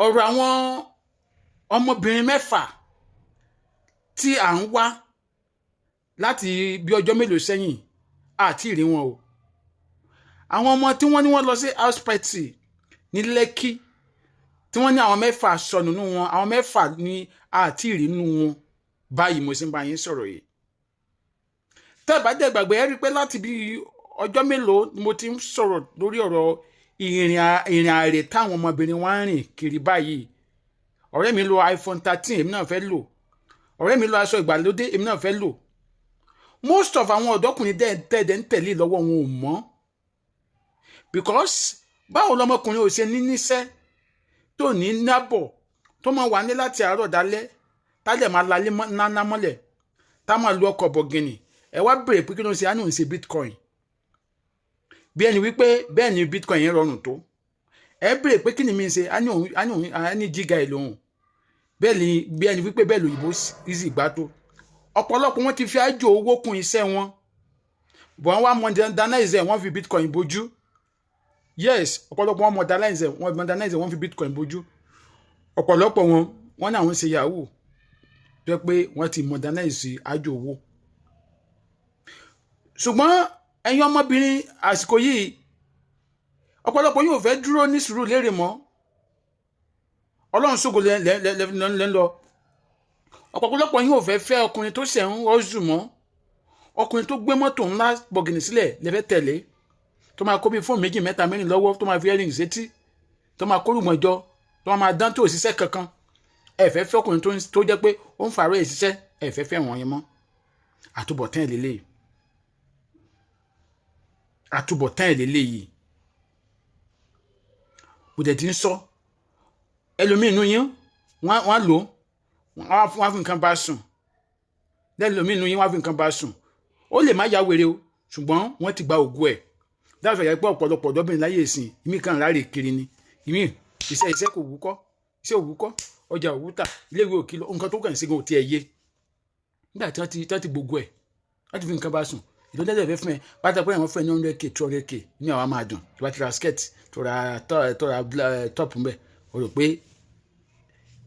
ọ̀rọ̀ àwọn ọmọbìnrin mẹ́fà tí à ń wá láti bí ọjọ́ mélòó sẹ́yìn àti ìrí wọn o. Àwọn ọmọ tí wọ́n ní wọ́n lọ sí house party ní Lẹ́kì tí wọ́n ní àwọn mẹ́fà sọnù nínú wọn, àwọn mẹ́fà ní àti ìrí nínú wọn báyìí mo sì ń bá yín sọ̀rọ̀ yìí. Tẹ́ bá dẹ̀ gbàgbé ẹ rí pé láti bí ọjọ́ mélòó ni mo ti ń sọ̀rọ̀ lórí ọ̀rọ̀ ìrìn àrè táwọn ọmọbìnrin wá ń rìn kiri báyìí. Ọ̀rẹ́ mi lo iPhone 13 èmi náà fẹ́ lò, ọ̀rẹ́ mi lo aṣọ ìgbàlódé èmi náà fẹ́ lò. Most of àwọn ọ̀dọ́kùnrin dẹ́ẹ̀dẹ́ ń tẹ̀lé lọ́wọ́ wọn ò mọ̀, because báwo lọmọkùnrin ò ṣe ní níṣẹ́ tó ní nábọ̀ tó máa wà ní láti àárọ̀ dálẹ́ tálẹ̀ máa lalé náná mọ́lẹ̀ tá máa lu ọkọ̀ bọ̀gìnì ẹ wá bèrè pé kí ló ń ṣe á ní òun ṣe bitcoin bí ẹni wípé bẹ́ẹ̀ ni bitcoin yẹn rọrùn tó. Ẹ bèrè pé kí ni mi ń ṣe á ní jíga ẹ̀ lóhùn bẹ́ẹ̀ ni bí ẹni wípé bẹ́ẹ̀ lòyìnbó easy gbá tó. Ọ̀pọ̀lọpọ̀ wọn ti fi àjò owó kún iṣẹ́ wọn bọ̀ wọ́n wá modernize wọ́n fi bitcoin bójú. Yes, ọ̀pọ̀lọpọ̀ wọn modernize wọ́n fi bitcoin bójú. Ọ̀pọ̀lọpọ̀ wọn ní àwọn ṣe yahoo tó yẹ pé wọ́n ti modernize àjò owó. Ṣùgbọ́n ẹ̀yin ọmọbìnrin àsìkò yìí ọ̀pọ̀lọpọ̀ yóò fẹ́ dúró ní sùúrù lérè mọ́. Ọlọ́run ṣògo lẹ́ ń lọ. Ọ̀pọ̀lọpọ̀ yóò fẹ́ ọkùnrin tó ṣẹ̀ ń rọ́ọ̀zù mọ́, ọkùnrin tó gbé mọ́tò ńlá bọ̀gìnì sílẹ̀ lẹ́fẹ́ tẹ̀lé, tó máa kó bí fóònù 2 3 4 lọ́wọ́, tó máa fi earring sétí, tó máa kórùmọ̀ jọ, tó máa dán tó òṣìṣẹ́ kankan. Ẹ fẹ́ fẹ́ ọkùnrin tó jẹ́ pé ó ń fàárọ̀ ìṣiṣẹ́, ẹ fẹ́ fẹ́ wọn yẹn mọ́. Àtúbọ̀tán ẹ̀ lélẹ́yìí. Mo dẹ̀ ti ń sọ ẹlòmíì inú yín wọ́n lò wọ́n fi nǹkan bá sùn, lẹ́lòmíì inú yín wọ́n fi nǹkan bá sùn. Ó lè má ya wèrè o ṣùgbọ́n wọ́n ti gba ògùn ẹ̀. Dáàfẹ́ yẹ pé ọ̀pọ̀lọpọ̀ ọ̀dọ́bìnrin láyé ìsìn ìmí kan ráre kiri ni, ìmí iṣẹ́ kò wúkọ́, iṣẹ́ òwúkọ́, ọjà òwúta, iléèwé òkìlọ, nǹkan tó kàn sí gan ò tiẹ̀ yé. Nígbà tí wọ́n ti gbogbo ẹ̀ wọ́n ti fi nǹkan bá sùn. Ìdọ́dẹ́dẹ́ fẹ́ fún ẹ pátá pé àwọn fún ẹ ní 100k 200k ní àwọn máa dùn tí wọ́n ti ra skirt tó ra top ń bẹ̀ o rò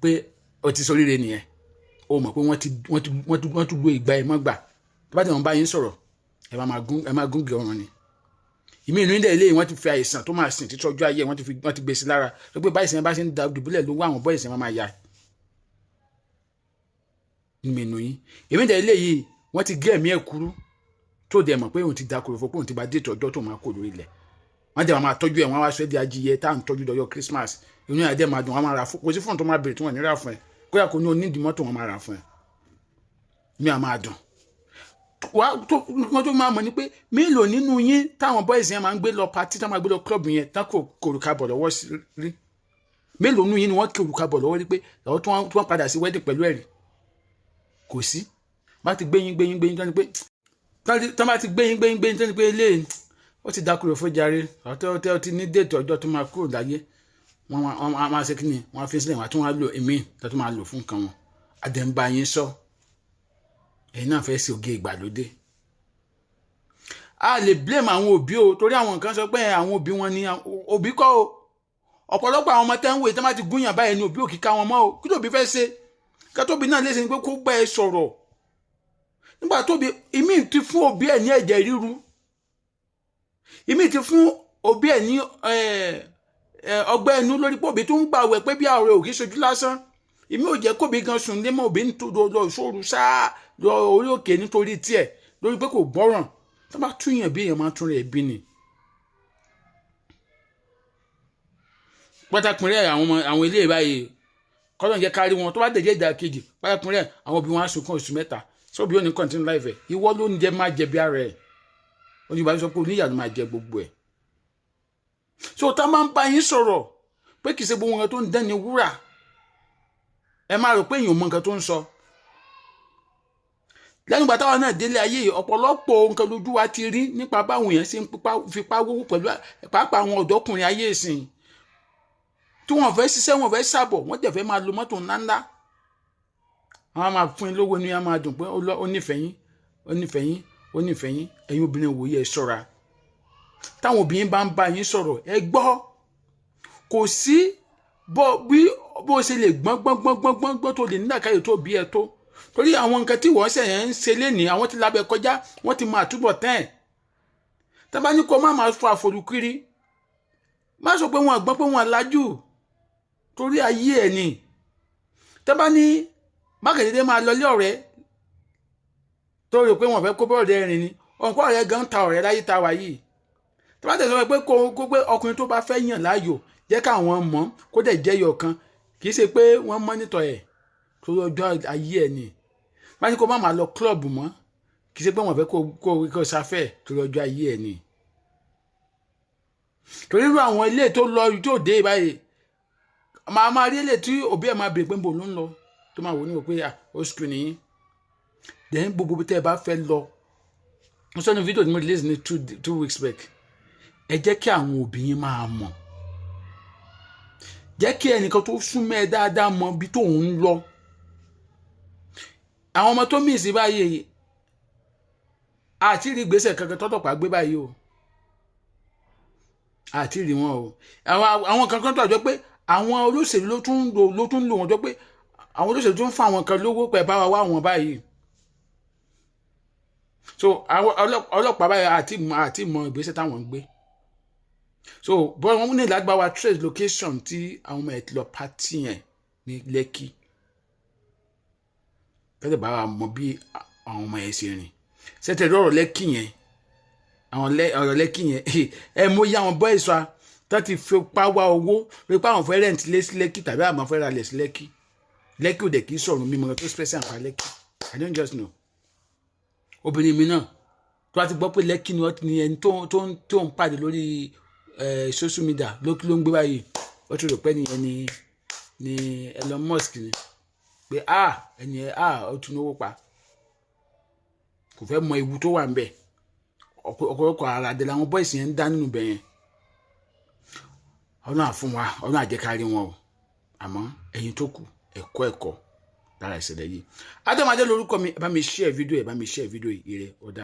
pé o ti soríire nìyẹn. O mọ̀ pé wọ́n tún gbé ìgbà ẹ̀ mọ́ gbà tó bá ti wọ́n bá yín sọ̀rọ̀ ẹ máa gúngi ọ̀run ni. Ìmí inú ilé yìí wọ́n ti fi àìsàn tó máa sìn títí ọjọ́ ayé wọ́n ti gbé sí lára tó pé báyìí sìn bá ṣe ń da dùbúlẹ̀ lówó àwọn bọ́ọ̀lì sìn máa ya. Ìmí inú yín èmi dẹ̀ ilé yìí wọ́n ti gé ẹ̀mí ẹ̀ kúrú tó dẹ̀ mọ̀ pé òun ti da kòrò fún pé òun ti bá dé ọjọ́ tó máa kó lórí ilẹ̀. Wọ́n dẹ̀ máa tọ́jú ẹ̀ wọ́n wá sọ ẹ́ di ajíyẹ tá à ń tọ́jú dọ̀yọ̀ Christmas inú ẹ̀ dẹ̀ máa dùn wọ́n máa ra fún kò sí fún tó máa bèrè tí wọ́n ní rà fún ẹ kóyà kò ní onídìí mọ́tò wọn máa rà fún ẹ ní a máa dùn. Wọ́n tó máa mọ̀ ní pé mélòó nínú yín táwọn boys yẹn máa ń gbé lọ party táwọn máa gbé lọ club yẹn tá kò kòrùka bọ̀ lọ́wọ́ rí. Mélòó nínú yín ni wọ́n kòrùka bọ̀ lọ́wọ́ rí pé lọ́wọ́ tí wọ́n padà sí wedding pẹ̀lú ẹ̀rí. Kò sí. Bá ti gbéyín tó ní pé tọ́ bá ti gbéyín tó ní pé ilé ó ti dákúrò fún jàre ọ̀tọ̀ ti ní déètì ọjọ́ tó máa kúrò láyé wọ́n máa ṣe kí ni wọ́n fi sílẹ̀ wọ́n tún wá lò èmi tó tún máa lò fún nǹkan wọn. Àdẹ̀ǹbà yín sọ ẹ̀yin náà fẹ́ sí oge ìgbàlódé. A lè blame àwọn òbí o torí àwọn nǹkan sọ pé àwọn òbí wọn ni òbí kọ́ o. Ọ̀pọ̀lọpọ̀ àwọn ọmọ tẹ́ ń wò tó máa ti gúnyàn báyìí ni òbí òkìka wọn mọ́ o. Kí lóbi fẹ́ ṣe kẹ́tóbi náà lè ṣe ni pé kó bá ẹ sọ̀rọ̀. Nígbà tóbi ìmí ti fún òbí ẹ̀ ní ẹ̀jẹ̀ ríru, ìmí ti fún òbí ẹ̀ ní ọgbẹ́ inú lórí pé òbí tó ń gbà wẹ̀ pé bí ààrẹ òkè ṣojú lásán. Ìmí ò jẹ́ kóbi gan sùn lé mọ́ òbí ń tó lọ ìṣòro sáà lọ orí òkè nítorí tiẹ̀ lórí pé kò gbọ́ràn. Tó bá túyàn bí èèyàn máa tún rẹ̀ bí ni. Pátákùnrin àwọn ilé báyìí kọ́lọ̀ jẹ́ kárí wọn tó bá dẹ̀jẹ́ ìdá kejì pátákùnrin àwọn òbí wọn á sunkún oṣù 3 so bí ó ní continue life ẹ̀ ìwọ ló ń jẹ máa jẹ bí ara ẹ̀ oníbà sọ pé oníyàwó máa jẹ gbogbo ẹ̀. So tá máa ń bá yín sọ̀rọ̀ pé kìí ṣe gbogbo nǹkan tó ń dán ni wúrà ẹ máa rò pé èèyàn mọ nǹkan tó ń sọ. Lẹ́yìn ìgbà táwọn náà délé ayé ọ̀pọ̀lọpọ̀ nǹkan lójú wa ti rí nípa báwọn èèyàn ṣe ń fipá wówó pẹ̀lú pàápàá àwọn ọ̀dọ́kùnrin ayé ìsìn tí wọ́n fẹ́ ṣiṣẹ́ wọ́n fẹ́ ṣàbọ̀ wọ́n dẹ̀ fẹ́ máa lo mọ́tò ńláńlá. Àwọn máa fún yín lówó ní a máa dùn pé ó nífẹ̀ẹ́ yín ẹ̀yin obìnrin wòye ẹ ṣọ́ra. Táwọn obìnrin bá ń bá yín sọ̀rọ̀ ẹ gbọ́ kò sí bí bó ṣe lè gbọ́n tó lè nílàkàyè tó bí ẹ tó torí àwọn nǹkan tí wọ́n ṣẹ̀yẹ̀ ń ṣe lénìí àwọn ti lábẹ́ kọjá wọ́n ti máa túbọ̀ tán ẹ̀ tábà ní kó má máa fọ àforúkiri má sọ pé wọ́n gbọ́n pé wọ́n lajú torí ayé ẹ̀ ni tábà ní mákèdédé máa lọlé ọ̀rẹ́ tó rò pé wọ́n fẹ́ kó bọ́ọ̀dẹ́ rìn ni ọ̀pọ̀ ọ̀rẹ́ gan ta ọ̀rẹ́ láyé ta wà yìí tábà tẹ̀sán pé kó pé ọkùnrin tó bá fẹ́ yàn láàyò jẹ́ káwọn mọ̀ kó dẹ̀ jẹ́ yọ̀ kan kì í ṣe pé wọ́n mọ́nítọ̀ ẹ̀ torí ọjọ́ ayé ẹ̀ ni má ní kó má máa lọ klọ́ọ̀bù mọ́ kì í ṣe pé wọ́n fẹ́ kó sáfẹ́ torí ọjọ́ ayé ẹ̀ ni torí irú àwọn ilé tó lọ tó dé báyìí máa rí ilé tí òbí ẹ̀ máa bèrè pé bò ló ń lọ tó máa wò ní wò pé ó sùkú nìyí then gbogbo tẹ́ ẹ bá fẹ́ lọ mo sọ ní fídíò tí mo release ní 2 weeks back ẹ jẹ́ kí àwọn òbí yín máa mọ̀ jẹ́ kí ẹnìkan tó súnmọ́ ẹ dáadáa mọ bí tó ń lọ àwọn ọmọ tó mìí sí báyìí àti rí gbèsè kankan tọ́tọ̀pá gbé báyìí o àti rí wọn o àwọn kankan tó àjọ pé àwọn olóṣèlú ló tún lò wọn jọ pé àwọn olóṣèlú tó ń fa àwọn kan lówó pẹ̀ bá wa wá wọn báyìí so àwọn ọlọ́pàá báyìí àti mọ ìgbésẹ̀ táwọn ń gbé so bọ́ wọn ní lágbàwá trace location tí àwọn ọmọ ẹ̀ ti lọ pàtì yẹn ní Lẹ́kì kẹ́tẹ̀ bá wa mọ bí àwọn ọmọ ẹ̀ ṣe rìn ṣẹ́tẹ̀ lọ́rọ̀ Lẹ́kì yẹn àwọn ọ̀rọ̀ Lẹ́kì yẹn ẹ mọ iye àwọn boys wa tó ti fi pa wá owó pé àwọn fẹ́ rent lé sí Lẹ́kì tàbí àwọn fẹ́ ra lẹ̀ sí Lẹ́kì Lẹ́kì ò dẹ̀ kì í sọ̀rọ̀ mímọ́ tó special pa Lẹ́kì I don't just know obìnrin mi náà tó bá ti gbọ́ pé Lẹ́kì ni wọ́n ti ní ẹni tó ń pàdé lórí social media ló ń gbé báyìí ó ti rò pé nìyẹn ni Elon Musk ni pé ẹni ó tún owó pa kò fẹ́ mọ ewu tó wà ń bẹ̀ ọ̀pọ̀lọpọ̀ ara dẹ̀ làwọn boys yẹn ń dá nínú bẹ̀ yẹn ọ̀nà àfún wa ọ̀nà àjẹkárí wọn o àmọ́ ẹ̀yin tó kù ẹ̀kọ́ lára ìṣẹ̀lẹ̀ yìí Adéọmọ Adé lórúkọ mi ẹ bá mi share fídíò ire ọ̀dà.